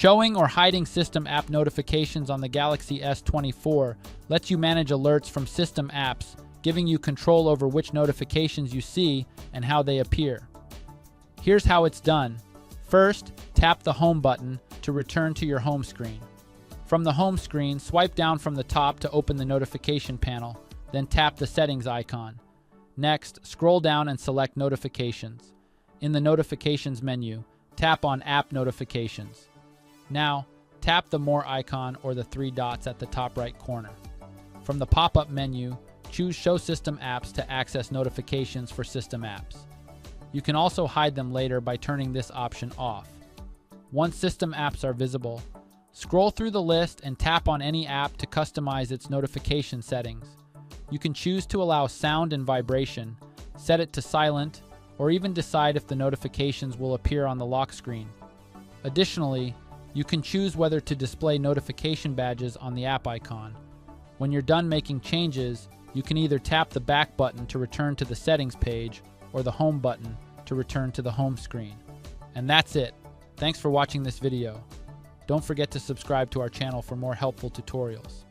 Showing or hiding system app notifications on the Galaxy S24 lets you manage alerts from system apps, giving you control over which notifications you see and how they appear. Here's how it's done. First, tap the Home button to return to your home screen. From the home screen, swipe down from the top to open the notification panel, then tap the settings icon. Next, scroll down and select Notifications. In the Notifications menu, tap on App Notifications. Now, tap the More icon or the three dots at the top right corner. From the pop-up menu, choose Show System Apps to access notifications for system apps. You can also hide them later by turning this option off. Once system apps are visible, scroll through the list and tap on any app to customize its notification settings. You can choose to allow sound and vibration, set it to silent, or even decide if the notifications will appear on the lock screen. Additionally, you can choose whether to display notification badges on the app icon. When you're done making changes, you can either tap the back button to return to the settings page or the home button to return to the home screen. And that's it. Thanks for watching this video. Don't forget to subscribe to our channel for more helpful tutorials.